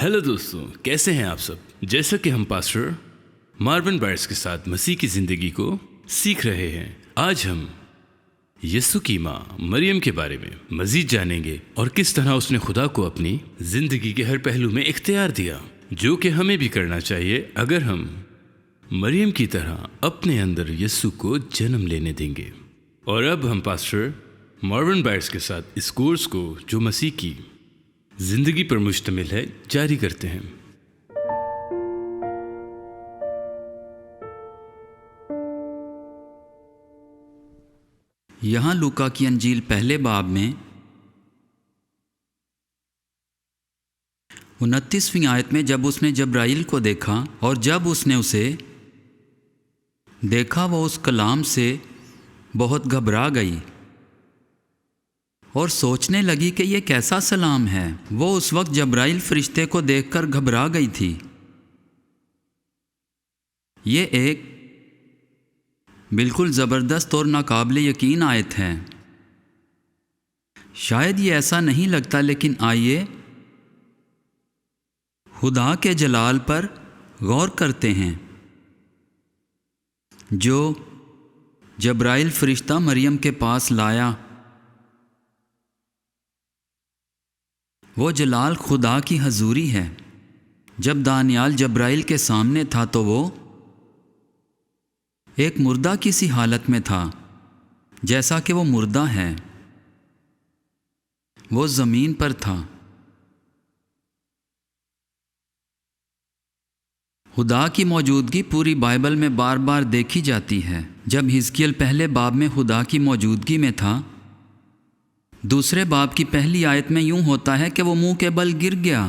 Hello दोस्तों, कैसे हैं आप सब। जैसा कि हम पास्टर मार्विन बायर्स के साथ मसीह की ज़िंदगी को सीख रहे हैं, आज हम यीशु की माँ मरियम के बारे में मज़ीद जानेंगे और किस तरह उसने खुदा को अपनी ज़िंदगी के हर पहलू में इख्तियार दिया, जो कि हमें भी करना चाहिए अगर हम मरियम की तरह अपने अंदर यीशु को जन्म लेने देंगे। और अब हम पास्टर मार्विन बायर्स के साथ इस कोर्स को, जो मसीह की ज़िंदगी पर मुश्तमिल है, जारी करते हैं। यहाँ लूका की अंजील पहले बाब में 29वीं आयत में जब उसने जब्राइल को देखा और जब उसने उसे देखा वो उस कलाम से बहुत घबरा गई और सोचने लगी कि ये कैसा सलाम है। वो उस वक्त जब्राइल फरिश्ते को देखकर घबरा गई थी। ये एक बिल्कुल ज़बरदस्त और नाकाबिले यकीन आयत है। शायद ये ऐसा नहीं लगता, लेकिन आइए खुदा के जलाल पर गौर करते हैं। जो जब्राइल फरिश्ता मरियम के पास लाया, वो जलाल खुदा की हजूरी है। जब दानियाल जब्राइल के सामने था तो वो एक मुर्दा की सी हालत में था, जैसा कि वो मुर्दा है। वो ज़मीन पर था। खुदा की मौजूदगी पूरी बाइबल में बार बार देखी जाती है। जब हिजकिय्याल पहले बाब में खुदा की मौजूदगी में था, दूसरे बाब की पहली आयत में यूं होता है कि वो मुंह के बल गिर गया।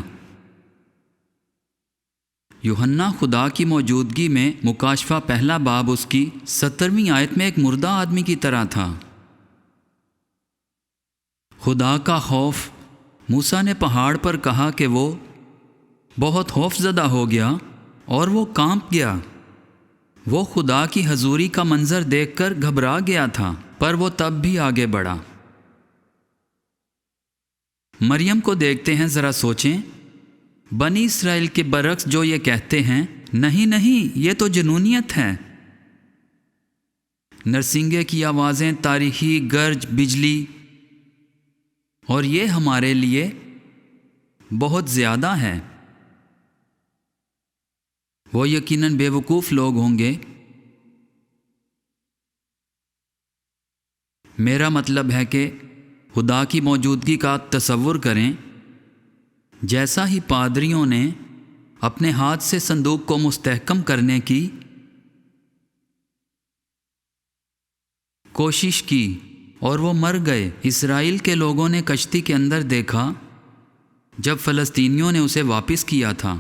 यूहन्ना खुदा की मौजूदगी में मुकाशफा पहला बाब उसकी 17वीं आयत में एक मुर्दा आदमी की तरह था। खुदा का खौफ, मूसा ने पहाड़ पर कहा कि वो बहुत खौफजदा हो गया और वो कांप गया। वो खुदा की हजूरी का मंजर देखकर घबरा गया था, पर वो तब भी आगे बढ़ा। मरियम को देखते हैं, ज़रा सोचें। बनी इसराइल के बरक्स जो ये कहते हैं, नहीं नहीं, ये तो जुनूनियत है। नरसिंगे की आवाज़ें, तारीखी गर्ज, बिजली, और ये हमारे लिए बहुत ज़्यादा है। वो यकीनन बेवकूफ़ लोग होंगे। मेरा मतलब है कि खुदा की मौजूदगी का तसव्वुर करें। जैसा ही पादरियों ने अपने हाथ से संदूक को मुस्तहकम करने की कोशिश की और वो मर गए। इसराइल के लोगों ने कश्ती के अंदर देखा जब फ़लस्तीनियों ने उसे वापस किया था,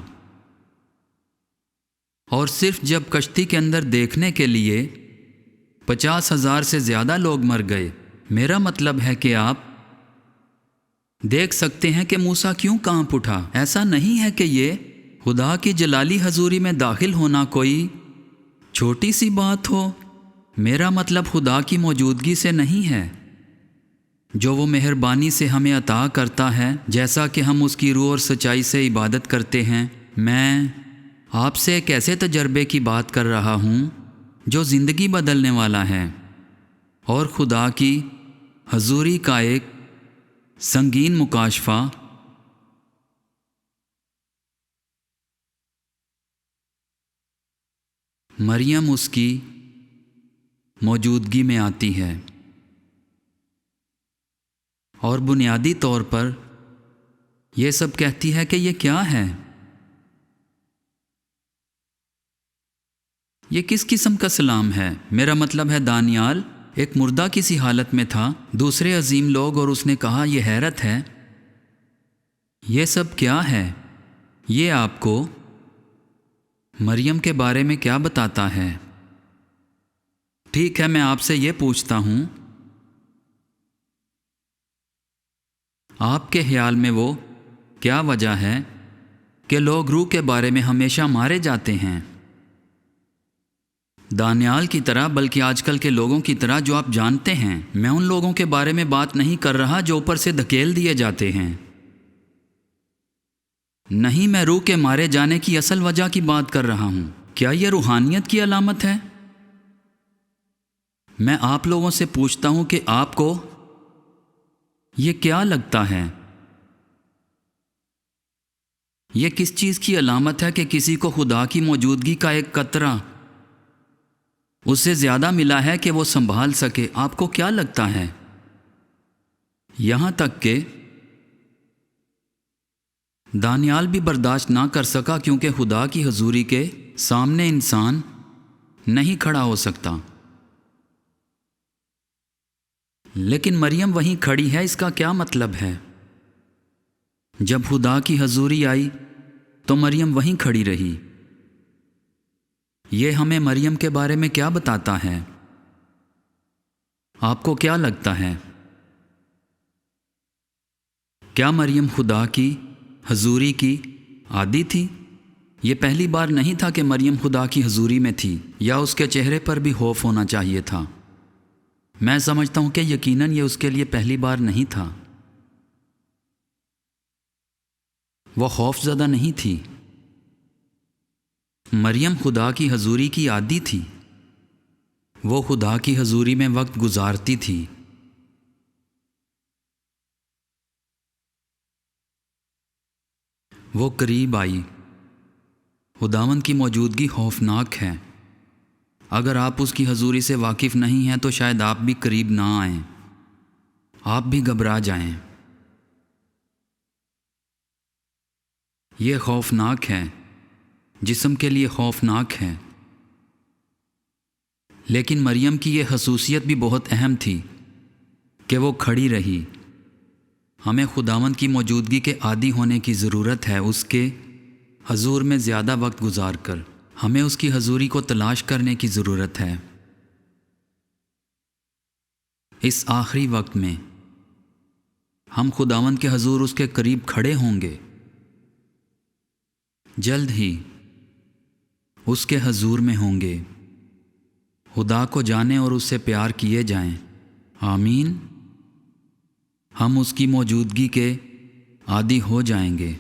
और सिर्फ जब कश्ती के अंदर देखने के लिए 50,000 से ज़्यादा लोग मर गए। मेरा मतलब है कि आप देख सकते हैं कि मूसा क्यों कांप उठा। ऐसा नहीं है कि ये खुदा की जलाली हजूरी में दाखिल होना कोई छोटी सी बात हो। मेरा मतलब खुदा की मौजूदगी से नहीं है, जो वो मेहरबानी से हमें अता करता है, जैसा कि हम उसकी रूह और सच्चाई से इबादत करते हैं। मैं आपसे एक ऐसे तजर्बे की बात कर रहा हूँ जो ज़िंदगी बदलने वाला है, और खुदा की हजूरी का एक संगीन मुकाशफा। मरियम उसकी मौजूदगी में आती है और बुनियादी तौर पर यह सब कहती है कि ये क्या है, ये किस किस्म का सलाम है। मेरा मतलब है, दानियाल एक मुर्दा की सी हालत में था, दूसरे अजीम लोग, और उसने कहा यह हैरत है, ये सब क्या है। ये आपको मरियम के बारे में क्या बताता है? ठीक है, मैं आपसे ये पूछता हूँ, आपके ख्याल में वो क्या वजह है कि लोग रूह के बारे में हमेशा मारे जाते हैं? दानियाल की तरह, बल्कि आजकल के लोगों की तरह जो आप जानते हैं। मैं उन लोगों के बारे में बात नहीं कर रहा जो ऊपर से धकेल दिए जाते हैं। نہیں، میں روح کے مارے جانے کی اصل وجہ کی بات کر رہا ہوں۔ کیا یہ روحانیت کی علامت ہے؟ میں آپ لوگوں سے پوچھتا ہوں کہ آپ کو یہ کیا لگتا ہے؟ یہ کس چیز کی علامت ہے کہ کسی کو خدا کی موجودگی کا ایک قطرہ اس سے زیادہ ملا ہے کہ وہ سنبھال سکے؟ آپ کو کیا لگتا ہے؟ یہاں تک کہ دانیال بھی برداشت نہ کر سکا، کیونکہ خدا کی حضوری کے سامنے انسان نہیں کھڑا ہو سکتا۔ لیکن مریم وہیں کھڑی ہے، اس کا کیا مطلب ہے؟ جب خدا کی حضوری آئی تو مریم وہیں کھڑی رہی۔ یہ ہمیں مریم کے بارے میں کیا بتاتا ہے؟ آپ کو کیا لگتا ہے؟ کیا مریم خدا کی حضوری کی عادی تھی؟ یہ پہلی بار نہیں تھا کہ مریم خدا کی حضوری میں تھی، یا اس کے چہرے پر بھی خوف ہونا چاہیے تھا۔ میں سمجھتا ہوں کہ یقیناً یہ اس کے لیے پہلی بار نہیں تھا۔ وہ خوف زدہ نہیں تھی۔ مریم خدا کی حضوری کی عادی تھی۔ وہ خدا کی حضوری میں وقت گزارتی تھی۔ وہ قریب آئی۔ خداوند کی موجودگی خوفناک ہے۔ اگر آپ اس کی حضوری سے واقف نہیں ہیں تو شاید آپ بھی قریب نہ آئیں، آپ بھی گھبرا جائیں۔ یہ خوفناک ہے، جسم کے لیے خوفناک ہے۔ لیکن مریم کی یہ خصوصیت بھی بہت اہم تھی کہ وہ کھڑی رہی۔ ہمیں خداوند کی موجودگی کے عادی ہونے کی ضرورت ہے، اس کے حضور میں زیادہ وقت گزار کر ہمیں اس کی حضوری کو تلاش کرنے کی ضرورت ہے۔ اس آخری وقت میں ہم خداوند کے حضور اس کے قریب کھڑے ہوں گے۔ جلد ہی اس کے حضور میں ہوں گے۔ خدا کو جانیں اور اس سے پیار کیے جائیں۔ آمین۔ ہم اس کی موجودگی کے عادی ہو جائیں گے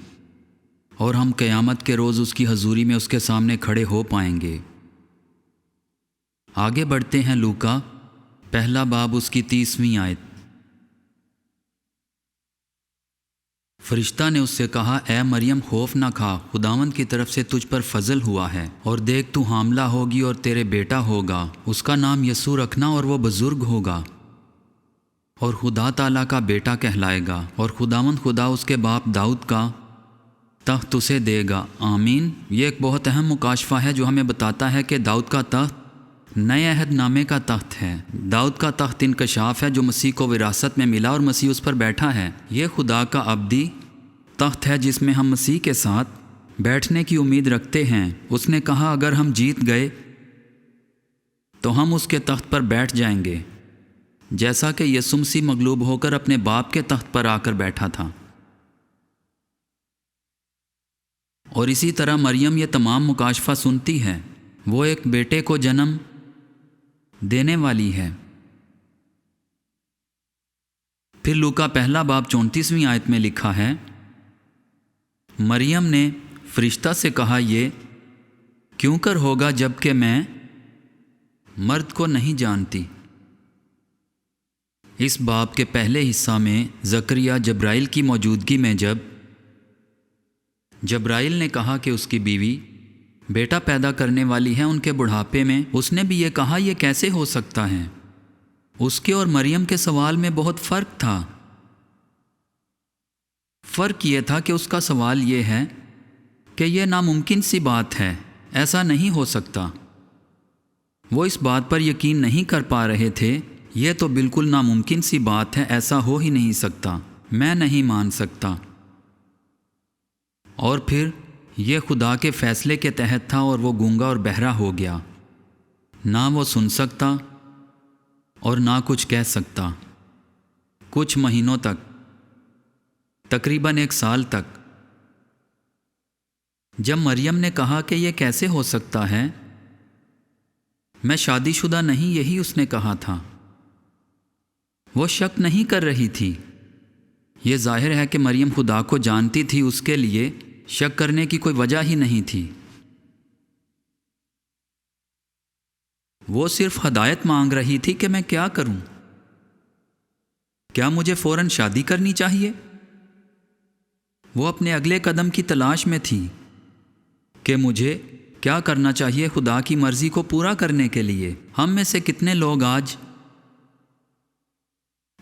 اور ہم قیامت کے روز اس کی حضوری میں اس کے سامنے کھڑے ہو پائیں گے۔ آگے بڑھتے ہیں۔ لوکا پہلا باب اس کی 30ویں آیت۔ فرشتہ نے اس سے کہا، اے مریم خوف نہ کھا، خداوند کی طرف سے تجھ پر فضل ہوا ہے، اور دیکھ تو حاملہ ہوگی اور تیرے بیٹا ہوگا، اس کا نام یسوع رکھنا، اور وہ بزرگ ہوگا اور خدا تعالیٰ کا بیٹا کہلائے گا، اور خداوند خدا اس کے باپ داؤد کا تخت اسے دے گا۔ آمین۔ یہ ایک بہت اہم مکاشفہ ہے جو ہمیں بتاتا ہے کہ داؤد کا تخت نئے عہد نامے کا تخت ہے۔ داؤد کا تخت انکشاف ہے جو مسیح کو وراثت میں ملا اور مسیح اس پر بیٹھا ہے۔ یہ خدا کا ابدی تخت ہے جس میں ہم مسیح کے ساتھ بیٹھنے کی امید رکھتے ہیں۔ اس نے کہا، اگر ہم جیت گئے تو ہم اس کے تخت پر بیٹھ جائیں گے، جیسا کہ یسوع مسیح مغلوب ہو کر اپنے باپ کے تخت پر آ کر بیٹھا تھا۔ اور اسی طرح مریم یہ تمام مکاشفہ سنتی ہے۔ وہ ایک بیٹے کو جنم دینے والی ہے۔ پھر لوکا پہلا باب 34ویں آیت میں لکھا ہے، مریم نے فرشتہ سے کہا، یہ کیوں کر ہوگا جب کہ میں مرد کو نہیں جانتی؟ اس باب کے پہلے حصہ میں زکریا جبرائیل کی موجودگی میں جب جبرائیل نے کہا کہ اس کی بیوی بیٹا پیدا کرنے والی ہے، ان کے بڑھاپے میں، اس نے بھی یہ کہا، یہ کیسے ہو سکتا ہے؟ اس کے اور مریم کے سوال میں بہت فرق تھا۔ فرق یہ تھا کہ اس کا سوال یہ ہے کہ یہ ناممکن سی بات ہے، ایسا نہیں ہو سکتا۔ وہ اس بات پر یقین نہیں کر پا رہے تھے، یہ تو بالکل ناممکن سی بات ہے، ایسا ہو ہی نہیں سکتا، میں نہیں مان سکتا۔ اور پھر یہ خدا کے فیصلے کے تحت تھا اور وہ گونگا اور بہرا ہو گیا، نہ وہ سن سکتا اور نہ کچھ کہہ سکتا۔ کچھ مہینوں تک، تقریباً 1 سال تک۔ جب مریم نے کہا کہ یہ کیسے ہو سکتا ہے، میں شادی شدہ نہیں، یہی اس نے کہا تھا۔ وہ شک نہیں کر رہی تھی۔ یہ ظاہر ہے کہ مریم خدا کو جانتی تھی، اس کے لیے शक करने की कोई वजह ही नहीं थी। वो सिर्फ हदायत मांग रही थी कि मैं क्या करूं। क्या मुझे फौरन शादी करनी चाहिए? वो अपने अगले कदम की तलाश में थी कि मुझे क्या करना चाहिए खुदा की मर्जी को पूरा करने के लिए। हम में से कितने लोग आज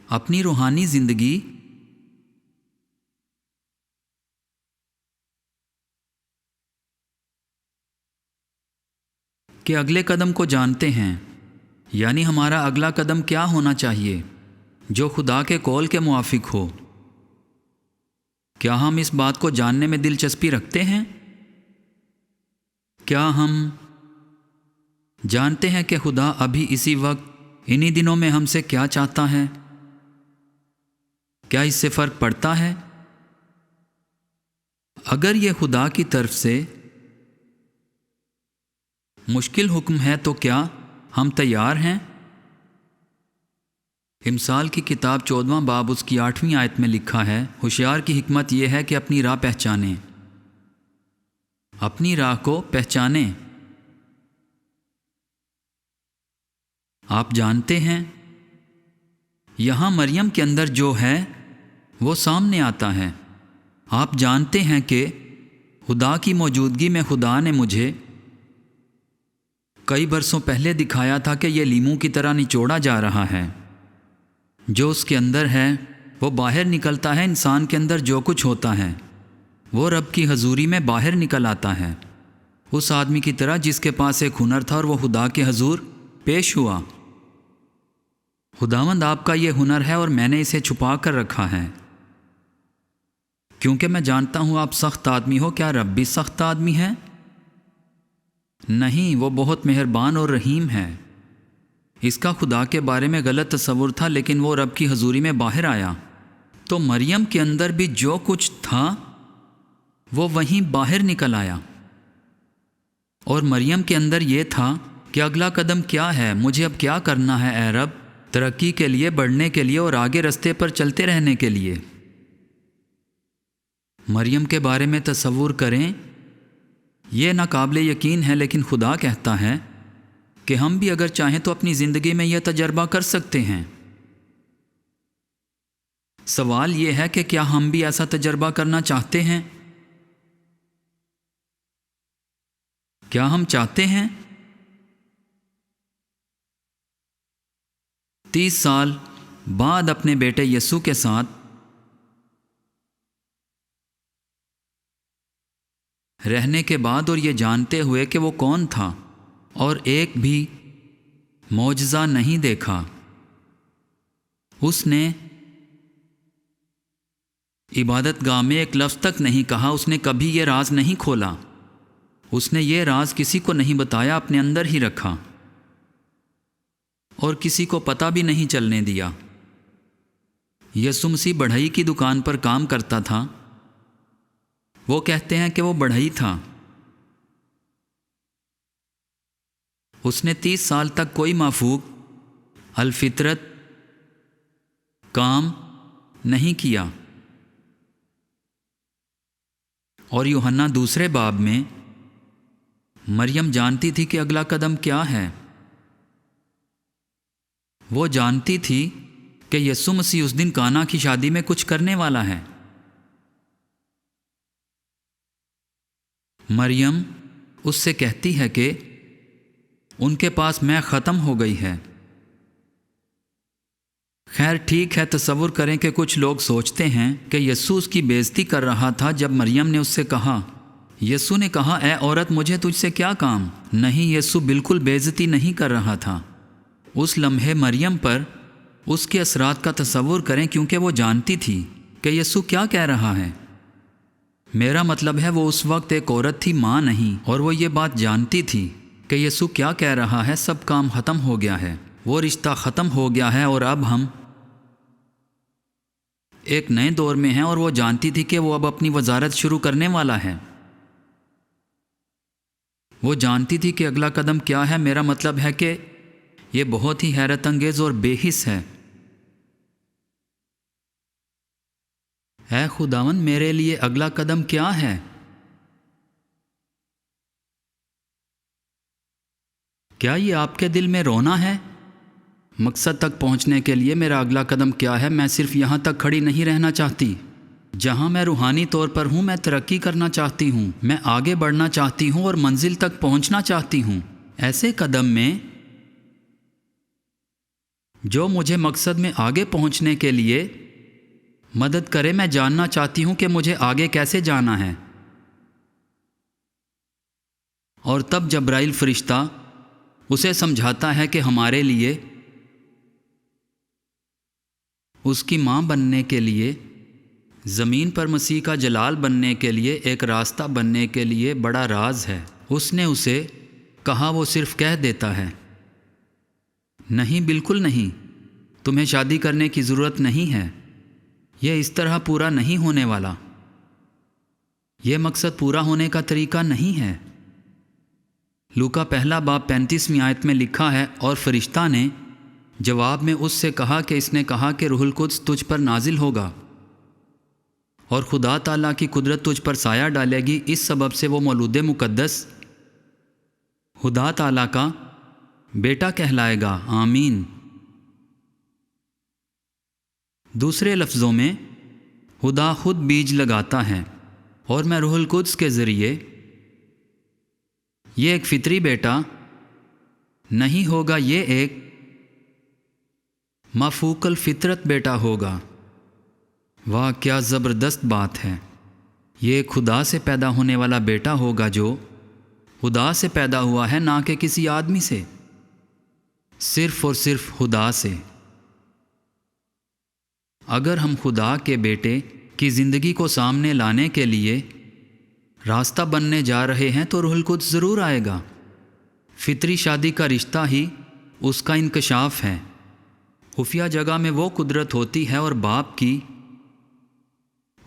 अपनी रूहानी जिंदगी के अगले कदम को जानते हैं, यानी हमारा अगला कदम क्या होना चाहिए जो खुदा के कौल के मुआफिक हो? क्या हम इस बात को जानने में दिलचस्पी रखते हैं? क्या हम जानते हैं कि खुदा अभी इसी वक्त इन्हीं दिनों में हमसे क्या चाहता है? क्या इससे फ़र्क पड़ता है? अगर यह खुदा की तरफ से मुश्किल हुक्म है तो क्या हम तैयार हैं? इमसाल की किताब 14वां बाब उसकी 8वीं आयत में लिखा है, होशियार की हिकमत यह है कि अपनी राह पहचाने, अपनी राह को पहचाने। आप जानते हैं, यहाँ मरियम के अंदर जो है वो सामने आता है। आप जानते हैं कि खुदा की मौजूदगी में खुदा ने मुझे कई बरसों पहले दिखाया था कि यह लीमू की तरह निचोड़ा जा रहा है। जो उसके अंदर है वो बाहर निकलता है। इंसान के अंदर जो कुछ होता है वो रब की हजूरी में बाहर निकल आता है, उस आदमी की तरह जिसके पास एक हुनर था और वो खुदा के हजूर पेश हुआ। खुदावंद आपका ये हुनर है और मैंने इसे छुपा कर रखा है क्योंकि मैं जानता हूँ आप सख्त आदमी हो। क्या रब भी सख्त आदमी है? नहीं, वो बहुत मेहरबान और रहीम है। इसका खुदा के बारे में गलत तस्वुर था, लेकिन वो रब की हजूरी में बाहर आया तो मरियम के अंदर भी जो कुछ था वो वहीं बाहर निकल आया। और मरियम के अंदर ये था कि अगला कदम क्या है, मुझे अब क्या करना है ए रब, तरक्की के लिए, बढ़ने के लिए और आगे रास्ते पर चलते रहने के लिए। मरियम के बारे में तस्वुर करें, यह नाकाबिले यकीन है, लेकिन खुदा कहता है कि हम भी अगर चाहें तो अपनी ज़िंदगी में यह तजर्बा कर सकते हैं। सवाल यह है कि क्या हम भी ऐसा तजर्बा करना चाहते हैं? क्या हम चाहते हैं 30 साल बाद अपने बेटे यीशु के साथ रहने के बाद और ये जानते हुए कि वो कौन था और एक भी मौजज़ा नहीं देखा? उसने इबादत गाह में एक लफ्ज़ तक नहीं कहा, उसने कभी ये राज नहीं खोला, उसने ये राज किसी को नहीं बताया, अपने अंदर ही रखा और किसी को पता भी नहीं चलने दिया। यीशु मसीह बढ़ई की दुकान पर काम करता था। वो कहते हैं कि वो बढ़ई था। उसने 30 साल तक कोई माफूक अलफितरत काम नहीं किया। और यूहन्ना 2 बाब में मरियम जानती थी कि अगला कदम क्या है। वो जानती थी कि यीशु मसीह उस दिन काना की शादी में कुछ करने वाला है। मरियम उससे कहती है कि उनके पास मैं ख़त्म हो गई है। खैर ठीक है, तसव्वुर करें कि कुछ लोग सोचते हैं कि यीशु उसकी बेइज्जती कर रहा था जब मरियम ने उससे कहा। यीशु ने कहा, ए औरत, मुझे तुझसे क्या काम? नहीं, यीशु बिल्कुल बेइज्जती नहीं कर रहा था। उस लम्हे मरियम पर उसके असरात का तसव्वुर करें, क्योंकि वो जानती थी कि यीशु क्या कह रहा है। मेरा मतलब है वो उस वक्त एक औरत थी, माँ नहीं, और वो ये बात जानती थी कि यीशु क्या कह रहा है। सब काम ख़त्म हो गया है, वो रिश्ता ख़त्म हो गया है और अब हम एक नए दौर में हैं। और वो जानती थी कि वो अब अपनी वजारत शुरू करने वाला है। वो जानती थी कि अगला कदम क्या है। मेरा मतलब है कि ये बहुत ही हैरत अंगेज़ और बेहिस है। ऐ खुदावन, मेरे लिए अगला कदम क्या है? کیا یہ آپ کے دل میں رونا ہے؟ مقصد تک پہنچنے کے لیے میرا اگلا قدم کیا ہے؟ میں صرف یہاں تک کھڑی نہیں رہنا چاہتی۔ جہاں میں روحانی طور پر ہوں، میں ترقی کرنا چاہتی ہوں، میں آگے بڑھنا چاہتی ہوں اور منزل تک پہنچنا چاہتی ہوں۔ ایسے قدم میں جو مجھے مقصد میں آگے پہنچنے کے لیے مدد کرے۔ میں جاننا چاہتی ہوں کہ مجھے آگے کیسے جانا ہے۔ اور تب جبرائیل فرشتہ اسے سمجھاتا ہے کہ ہمارے لیے اس کی ماں بننے کے لیے، زمین پر مسیح کا جلال بننے کے لیے، ایک راستہ بننے کے لیے بڑا راز ہے۔ اس نے اسے کہا وہ صرف کہہ دیتا ہے۔ نہیں، بالکل نہیں، تمہیں شادی کرنے کی ضرورت نہیں ہے، یہ اس طرح پورا نہیں ہونے والا، یہ مقصد پورا ہونے کا طریقہ نہیں ہے۔ لوکا پہلا باب 35ویں آیت میں لکھا ہے، اور فرشتہ نے جواب میں اس سے کہا کہ اس نے کہا کہ روح القدس تجھ پر نازل ہوگا اور خدا تعالیٰ کی قدرت تجھ پر سایہ ڈالے گی، اس سبب سے وہ مولود مقدس خدا تعالیٰ کا بیٹا کہلائے گا۔ آمین۔ دوسرے لفظوں میں خدا خود بیج لگاتا ہے، اور میں روح القدس کے ذریعے یہ ایک فطری بیٹا نہیں ہوگا، یہ ایک مافوق الفطرت بیٹا ہوگا۔ واہ، کیا زبردست بات ہے! یہ ایک خدا سے پیدا ہونے والا بیٹا ہوگا جو خدا سے پیدا ہوا ہے، نہ کہ کسی آدمی سے، صرف اور صرف خدا سے۔ اگر ہم خدا کے بیٹے کی زندگی کو سامنے لانے کے لیے راستہ بننے جا رہے ہیں تو روح القدس ضرور آئے گا۔ فطری شادی کا رشتہ ہی اس کا انکشاف ہے۔ خفیہ جگہ میں وہ قدرت ہوتی ہے اور باپ کی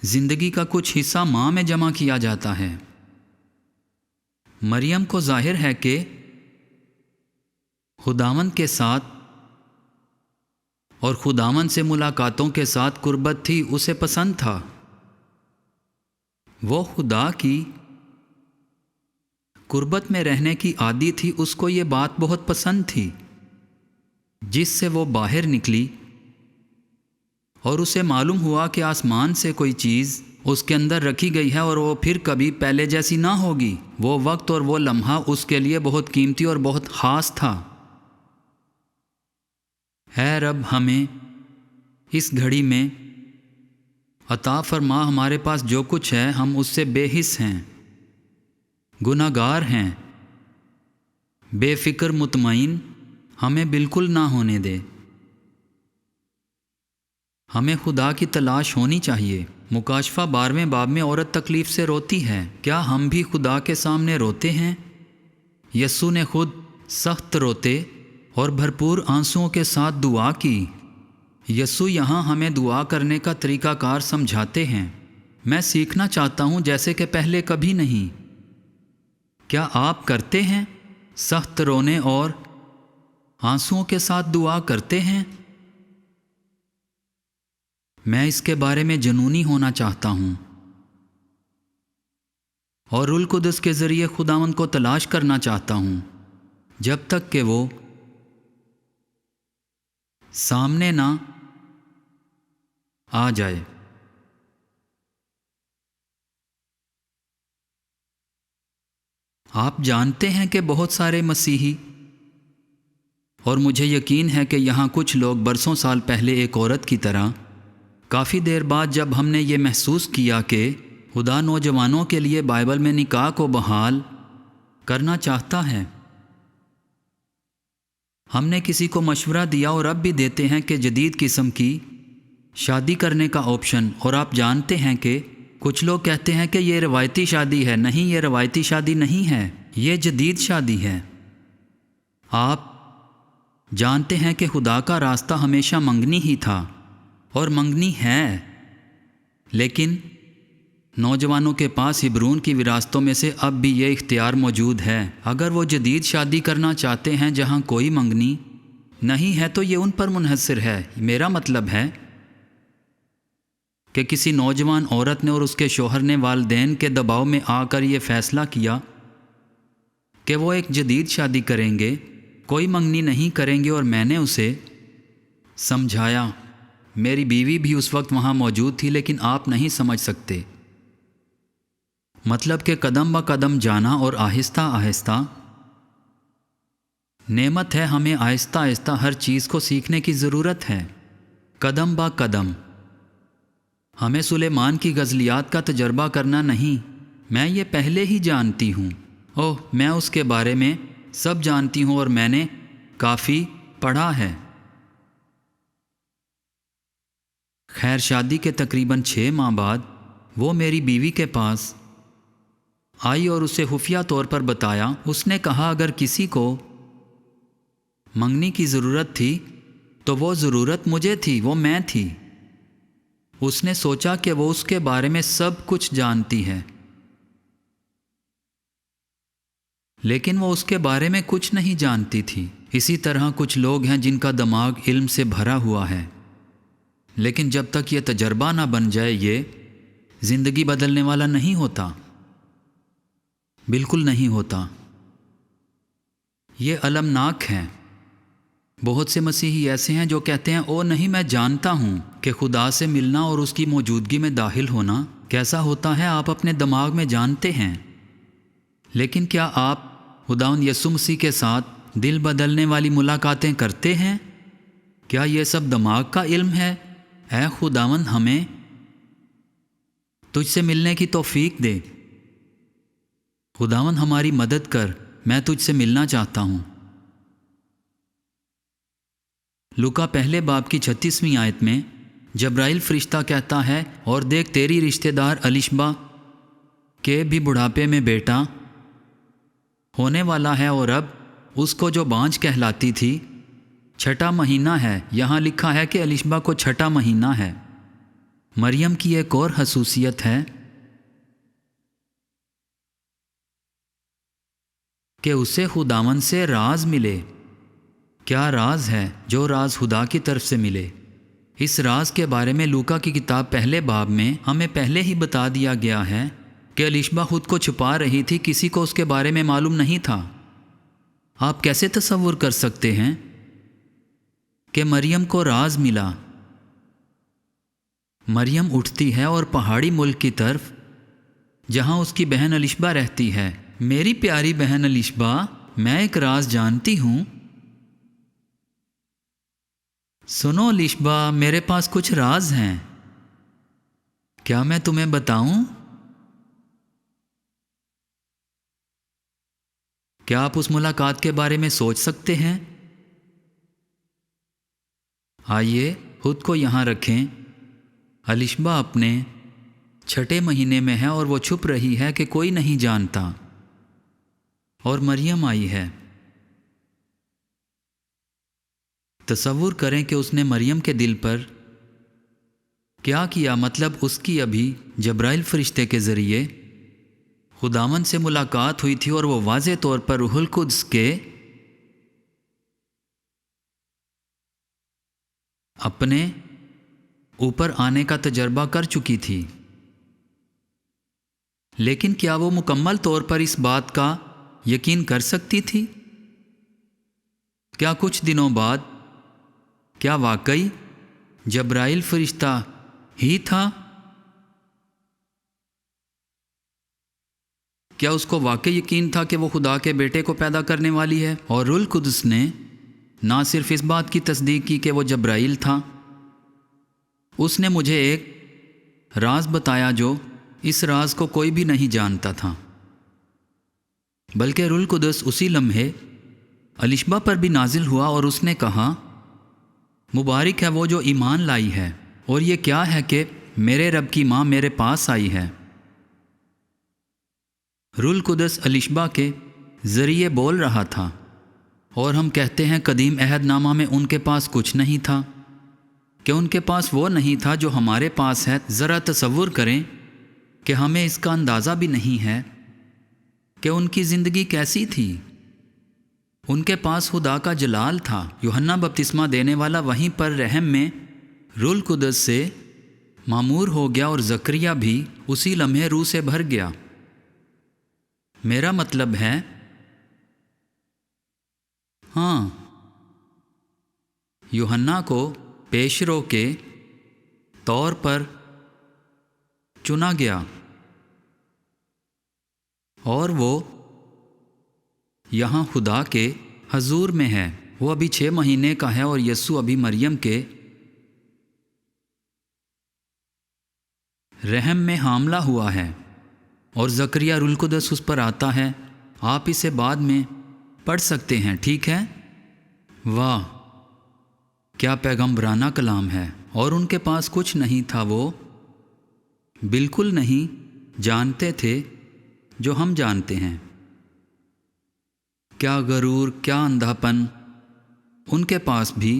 زندگی کا کچھ حصہ ماں میں جمع کیا جاتا ہے۔ مریم کو ظاہر ہے کہ خداوند کے ساتھ اور خداوند سے ملاقاتوں کے ساتھ قربت تھی، اسے پسند تھا۔ وہ خدا کی قربت میں رہنے کی عادی تھی، اس کو یہ بات بہت پسند تھی، جس سے وہ باہر نکلی اور اسے معلوم ہوا کہ آسمان سے کوئی چیز اس کے اندر رکھی گئی ہے اور وہ پھر کبھی پہلے جیسی نہ ہوگی۔ وہ وقت اور وہ لمحہ اس کے لیے بہت قیمتی اور بہت خاص تھا۔ اے رب، ہمیں اس گھڑی میں عطا فرما، ہمارے پاس جو کچھ ہے ہم اس سے بے حس ہیں، گناہ گار ہیں، بے فکر مطمئن، ہمیں بالکل نہ ہونے دے۔ ہمیں خدا کی تلاش ہونی چاہیے۔ مکاشفہ 12ویں باب میں عورت تکلیف سے روتی ہے۔ کیا ہم بھی خدا کے سامنے روتے ہیں؟ یسوع نے خود سخت روتے اور بھرپور آنسوؤں کے ساتھ دعا کی۔ یسوع یہاں ہمیں دعا کرنے کا طریقہ کار سمجھاتے ہیں۔ میں سیکھنا چاہتا ہوں جیسے کہ پہلے کبھی نہیں۔ کیا آپ کرتے ہیں؟ سخت رونے اور آنسوؤں کے ساتھ دعا کرتے ہیں؟ میں اس کے بارے میں جنونی ہونا چاہتا ہوں اور روح القدس کے ذریعے خداوند کو تلاش کرنا چاہتا ہوں جب تک کہ وہ سامنے نہ آ جائے۔ آپ جانتے ہیں کہ بہت سارے مسیحی، اور مجھے یقین ہے کہ یہاں کچھ لوگ برسوں سال پہلے ایک عورت کی طرح، کافی دیر بعد جب ہم نے یہ محسوس کیا کہ خدا نوجوانوں کے لیے بائبل میں نکاح کو بحال کرنا چاہتا ہے، ہم نے کسی کو مشورہ دیا اور اب بھی دیتے ہیں کہ جدید قسم کی شادی کرنے کا آپشن۔ اور آپ جانتے ہیں کہ کچھ لوگ کہتے ہیں کہ یہ روایتی شادی ہے۔ نہیں، یہ روایتی شادی نہیں ہے، یہ جدید شادی ہے۔ آپ جانتے ہیں کہ خدا کا راستہ ہمیشہ منگنی ہی تھا اور منگنی ہے، لیکن نوجوانوں کے پاس ہبرون کی وراثتوں میں سے اب بھی یہ اختیار موجود ہے۔ اگر وہ جدید شادی کرنا چاہتے ہیں جہاں کوئی منگنی نہیں ہے تو یہ ان پر منحصر ہے۔ میرا مطلب ہے کہ کسی نوجوان عورت نے اور اس کے شوہر نے والدین کے دباؤ میں آ کر یہ فیصلہ کیا کہ وہ ایک جدید شادی کریں گے कोई मंगनी नहीं करेंगे। और मैंने उसे समझाया। मेरी बीवी भी उस वक्त वहाँ मौजूद थी, लेकिन आप नहीं समझ सकते। मतलब कि कदम ब कदम जाना और आहिस्ता आहिस्ता। नेमत है, हमें आहिस्ता आहिस्ता हर चीज़ को सीखने की ज़रूरत है, कदम ब कदम। हमें सुलेमान की गज़लियात का तजर्बा करना नहीं, मैं ये पहले ही जानती हूँ। ओह, मैं उसके बारे में सब जानती हूँ और मैंने काफ़ी पढ़ा है। खैर, शादी के तकरीबन 6 माह बाद वो मेरी बीवी के पास आई और उसे खुफिया तौर पर बताया। उसने कहा अगर किसी को मंगनी की ज़रूरत थी तो वो ज़रूरत मुझे थी, वो मैं थी। उसने सोचा कि वो उसके बारे में सब कुछ जानती है, लेकिन वो उसके बारे में कुछ नहीं जानती थी। इसी तरह कुछ लोग हैं जिनका दिमाग इल्म से भरा हुआ है, लेकिन जब तक ये तजर्बा ना बन जाए ये ज़िंदगी बदलने वाला नहीं होता, बिल्कुल नहीं होता। ये अलमनाक है। बहुत से मसीही ऐसे हैं जो कहते हैं ओ नहीं, मैं जानता हूँ कि खुदा से मिलना और उसकी मौजूदगी में दाखिल होना कैसा होता है, आप अपने दिमाग में जानते हैं। लेकिन क्या आप खुदावंद यीशु मसीह के साथ दिल बदलने वाली मुलाकातें करते हैं? क्या ये सब दिमाग का इल्म है? ऐ खुदावंद, हमें तुझसे मिलने की तौफीक दे। खुदावंद, हमारी मदद कर, मैं तुझसे मिलना चाहता हूँ। लूका पहले बाब की 36वीं आयत में जब्राइल फरिश्ता कहता है, और देख तेरी रिश्तेदार अलिशबा के भी बुढ़ापे में बेटा होने वाला है, और अब उसको जो बांझ कहलाती थी 6ठा महीना है। यहाँ लिखा है कि अलिशबा को 6ठा महीना है। मरियम की एक और खसूसियत है कि उसे खुदावंद से राज मिले। क्या राज है? जो राज खुदा की तरफ से मिले। इस राज के बारे में लूका की किताब पहले बाब में हमें पहले ही बता दिया गया है कि अलिशबा खुद को छुपा रही थी, किसी को उसके बारे में मालूम नहीं था। आप कैसे तसव्वुर कर सकते हैं कि मरियम को राज मिला? मरियम उठती है और पहाड़ी मुल्क की तरफ, जहां उसकी बहन अलिशबा रहती है। मेरी प्यारी बहन अलिशबा, मैं एक राज जानती हूं। सुनो अलिशबा, मेरे पास कुछ राज हैं, क्या मैं तुम्हें बताऊं? क्या आप उस मुलाकात के बारे में सोच सकते हैं? आइए खुद को यहाँ रखें। अलिशबा अपने 6ठे महीने में है और वो छुप रही है कि कोई नहीं जानता, और मरियम आई है। तसव्वुर करें कि उसने मरियम के दिल पर क्या किया। मतलब उसकी अभी जब्राइल फरिश्ते के ज़रिए खुदावंद से मुलाकात हुई थी और वो वाज़े तौर पर रूहुल कुद्स के अपने ऊपर आने का तजर्बा कर चुकी थी। लेकिन क्या वो मुकम्मल तौर पर इस बात का यकीन कर सकती थी? क्या कुछ दिनों बाद क्या वाकई जब्राइल फरिश्ता ही था? क्या उसको वाकई यकीन था कि वो खुदा के बेटे को पैदा करने वाली है? और रूहुल कुद्स ने ना सिर्फ इस बात की तस्दीक की कि वो जब्राइल था, उसने मुझे एक राज बताया जो इस राज को कोई भी नहीं जानता था। बल्कि रूहुल कुद्स उसी लम्हे अलिशबा पर भी नाजिल हुआ और उसने कहा, मुबारक है वो जो ईमान लाई है, और ये क्या है कि मेरे रब की माँ मेरे पास आई है। रूहुल कुद्स अलिशबा के ज़रिए बोल रहा था, और हम कहते हैं कदीम अहदनामा में उनके पास कुछ नहीं था, कि उनके पास वो नहीं था जो हमारे पास है। ज़रा तसव्वुर करें कि हमें इसका अंदाज़ा भी नहीं है कि उनकी ज़िंदगी कैसी थी। उनके पास खुदा का जलाल था। यूहन्ना बपतिस्मा देने वाला वहीं पर रहम में रूहुल कुद्स से मामूर हो गया, और ज़करिया भी उसी लम्हे रूह से भर गया। मेरा मतलब है हाँ, यूहन्ना को पेशरो के तौर पर चुना गया और वो यहाँ खुदा के हजूर में है। वो अभी 6 महीने का है और यस्सु अभी मरियम के रहम में हामला हुआ है और ज़करिया रूल कुदस उस पर आता है। आप इसे बाद में पढ़ सकते हैं, ठीक है? वाह, क्या पैगंबराना कलाम है। और उनके पास कुछ नहीं था, वो बिल्कुल नहीं जानते थे जो हम जानते हैं। क्या गरूर, क्या अंधापन उनके पास भी।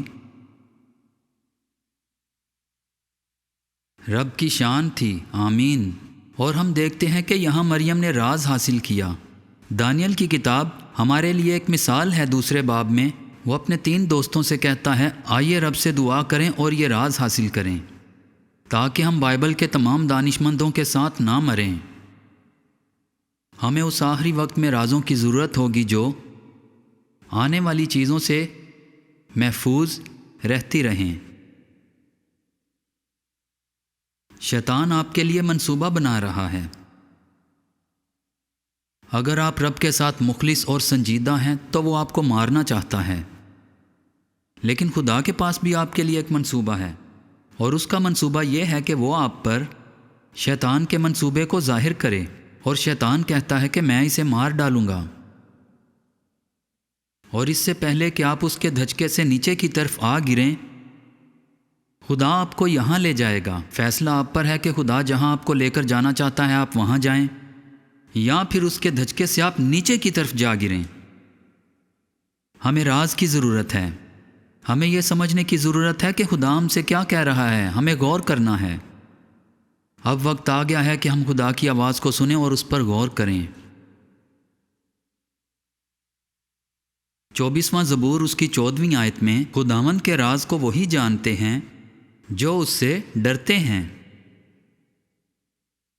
रब की शान थी, आमीन। और हम देखते हैं कि यहाँ मरियम ने राज हासिल किया। दानियल की किताब हमारे लिए एक मिसाल है। दूसरे बाब में वो अपने 3 दोस्तों से कहता है, आइए रब से दुआ करें और ये राज हासिल करें ताकि हम बाइबल के तमाम दानिशमंदों के साथ ना मरें। हमें उस आखिरी वक्त में राजों की ज़रूरत होगी जो आने वाली चीज़ों से महफूज रहती रहें। शैतान आपके लिए मंसूबा बना रहा है। अगर आप रब के साथ मुखलिस और संजीदा हैं तो वो आपको मारना चाहता है, लेकिन खुदा के पास भी आपके लिए एक मंसूबा है और उसका मंसूबा ये है कि वो आप पर शैतान के मंसूबे को जाहिर करे। और शैतान कहता है कि मैं इसे मार डालूंगा, और इससे पहले कि आप उसके धचके से नीचे की तरफ आ गिरें, खुदा आपको यहाँ ले जाएगा। फैसला आप पर है कि खुदा जहाँ आपको लेकर जाना चाहता है आप वहाँ जाएं, या फिर उसके धचके से आप नीचे की तरफ जा गिरें। हमें राज की ज़रूरत है। हमें यह समझने की ज़रूरत है कि खुदा हमसे क्या कह रहा है। हमें गौर करना है। अब वक्त आ गया है कि हम खुदा की आवाज़ को सुनें और उस पर गौर करें। 24वां ज़बूर उसकी 14वीं आयत में खुदावंद के राज को वही जानते हैं जो उससे डरते हैं।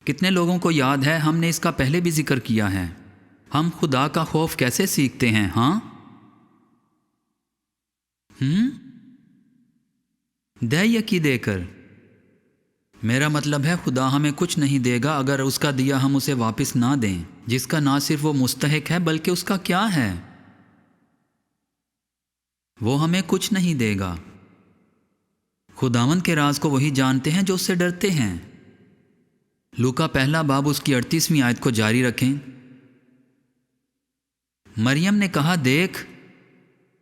कितने लोगों को याद है, हमने इसका पहले भी जिक्र किया है, हम खुदा का खौफ कैसे सीखते हैं? हाँ, दया देकर। मेरा मतलब है खुदा हमें कुछ नहीं देगा अगर उसका दिया हम उसे वापस ना दें, जिसका ना सिर्फ वो मुस्तहिक है बल्कि उसका क्या है, वो हमें कुछ नहीं देगा। खुदावंद के राज को वही जानते हैं जो उससे डरते हैं। लूका 1 बाब उसकी 38वीं आयत को जारी रखें। मरियम ने कहा, देख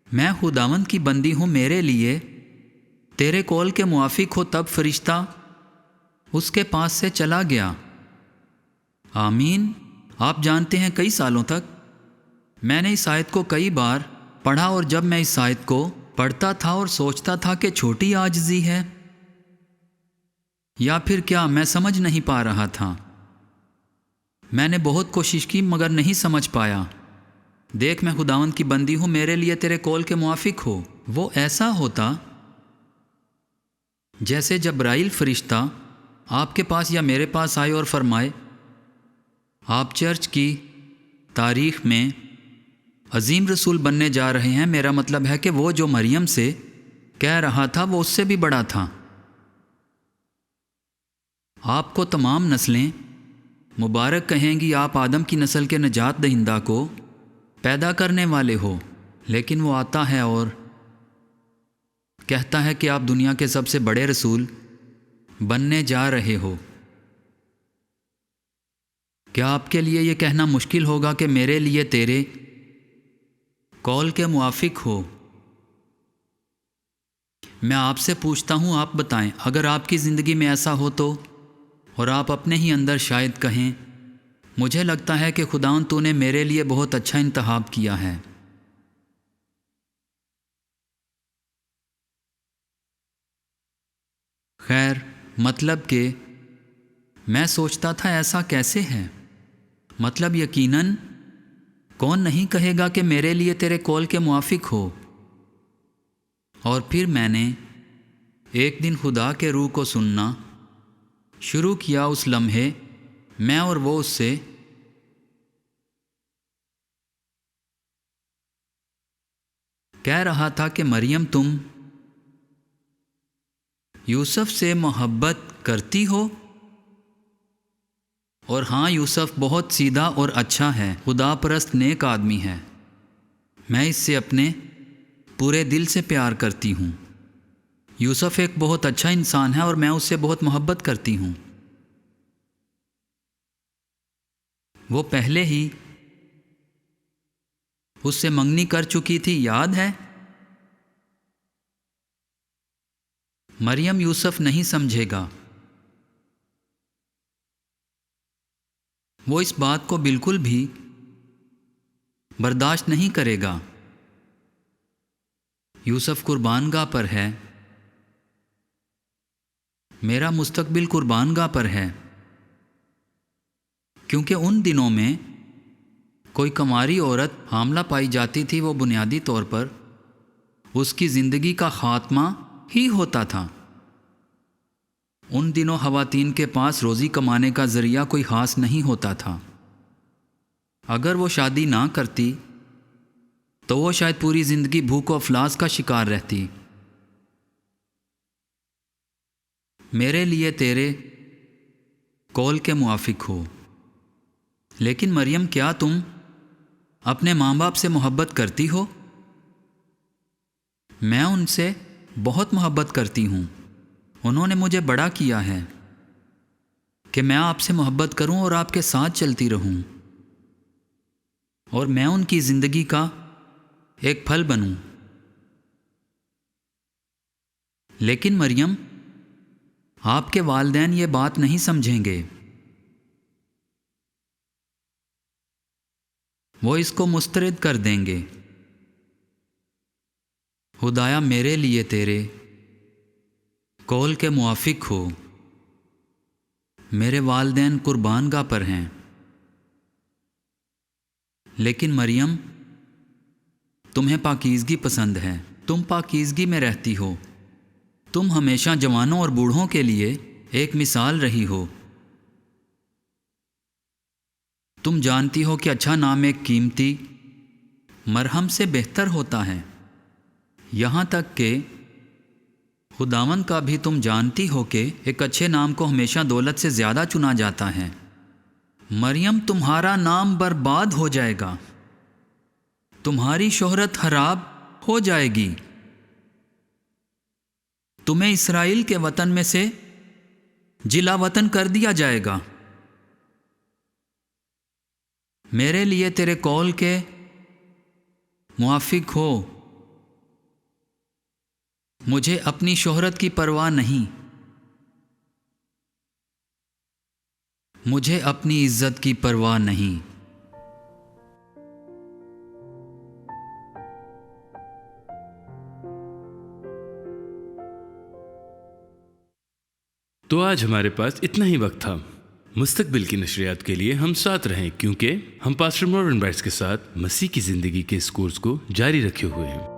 मैं खुदावंद की बंदी हूँ, मेरे लिए तेरे कौल के मुआफिक हो। तब फरिश्ता उसके पास से चला गया। आमीन। आप जानते हैं कई सालों तक मैंने इस आयत को कई बार पढ़ा, और जब मैं इस आयत को पढ़ता था और सोचता था कि छोटी आजिज़ी है या फिर क्या, मैं समझ नहीं पा रहा था। मैंने बहुत कोशिश की मगर नहीं समझ पाया। देख मैं खुदावंद की बंदी हूँ, मेरे लिए तेरे कौल के मुआफिक हो। वो ऐसा होता जैसे जब्राइल फरिश्ता आपके पास या मेरे पास आए और फरमाए, आप चर्च की तारीख में अजीम रसूल बनने जा रहे हैं। मेरा मतलब है कि वो जो मरियम से कह रहा था वो उससे भी बड़ा था। आपको तमाम नस्लें मुबारक कहेंगी, आप आदम की नस्ल के निजात दहिंदा को पैदा करने वाले हो। लेकिन वो आता है और कहता है कि आप दुनिया के सबसे बड़े रसूल बनने जा रहे हो। क्या आपके लिए ये कहना मुश्किल होगा कि मेरे लिए तेरे कौल के मुआफिक हो? मैं आपसे पूछता हूँ, आप बताएं, अगर आपकी ज़िंदगी में ऐसा हो तो, और आप अपने ही अंदर शायद कहें, मुझे लगता है कि खुदावंद तूने मेरे लिए बहुत अच्छा इंतखाब किया है। खैर, मतलब कि मैं सोचता था ऐसा कैसे है। मतलब यकीनन कौन नहीं कहेगा कि मेरे लिए तेरे कौल के मुआफिक हो। और फिर मैंने एक दिन खुदा के रूह को सुनना शुरू किया। उस लम्हे मैं और वो उससे کہہ رہا تھا کہ مریم تم یوسف سے محبت کرتی ہو؟ اور ہاں، یوسف بہت سیدھا اور اچھا ہے، خدا پرست نیک آدمی ہے، میں اس سے اپنے پورے دل سے پیار کرتی ہوں۔ یوسف ایک بہت اچھا انسان ہے اور میں اس سے بہت محبت کرتی ہوں۔ وہ پہلے ہی اس سے منگنی کر چکی تھی، یاد ہے؟ مریم یوسف نہیں سمجھے گا، وہ اس بات کو بالکل بھی برداشت نہیں کرے گا۔ یوسف قربان گاہ پر ہے، میرا مستقبل قربان گاہ پر ہے، کیونکہ ان دنوں میں کوئی کنواری عورت حاملہ پائی جاتی تھی، وہ بنیادی طور پر اس کی زندگی کا خاتمہ ہی ہوتا تھا۔ ان دنوں خواتین کے پاس روزی کمانے کا ذریعہ کوئی خاص نہیں ہوتا تھا۔ اگر وہ شادی نہ کرتی تو وہ شاید پوری زندگی بھوک و افلاس کا شکار رہتی۔ میرے لیے تیرے قول کے موافق ہو۔ لیکن مریم، کیا تم اپنے ماں باپ سے محبت کرتی ہو؟ میں ان سے بہت محبت کرتی ہوں، انہوں نے مجھے بڑا کیا ہے کہ میں آپ سے محبت کروں اور آپ کے ساتھ چلتی رہوں، اور میں ان کی زندگی کا ایک پھل بنوں۔ لیکن مریم، آپ کے والدین یہ بات نہیں سمجھیں گے، وہ اس کو مسترد کر دیں گے۔ خدایا، میرے لیے تیرے قول کے موافق ہو، میرے والدین قربان گاہ پر ہیں۔ لیکن مریم، تمہیں پاکیزگی پسند ہے، تم پاکیزگی میں رہتی ہو، تم ہمیشہ جوانوں اور بوڑھوں کے لیے ایک مثال رہی ہو۔ تم جانتی ہو کہ اچھا نام ایک قیمتی مرہم سے بہتر ہوتا ہے، یہاں تک کہ خداوند کا بھی تم جانتی ہو کہ ایک اچھے نام کو ہمیشہ دولت سے زیادہ چنا جاتا ہے۔ مریم، تمہارا نام برباد ہو جائے گا، تمہاری شہرت خراب ہو جائے گی، تمہیں اسرائیل کے وطن میں سے جلا وطن کر دیا جائے گا۔ میرے لیے تیرے قول کے موافق ہو، مجھے اپنی شہرت کی پرواہ نہیں، مجھے اپنی عزت کی پرواہ نہیں۔ تو آج ہمارے پاس اتنا ہی وقت تھا۔ مستقبل کی نشریات کے لیے ہم ساتھ رہیں، کیونکہ ہم پاسٹر مارون بائٹس کے ساتھ مسیح کی زندگی کے اس کورس کو جاری رکھے ہوئے ہیں۔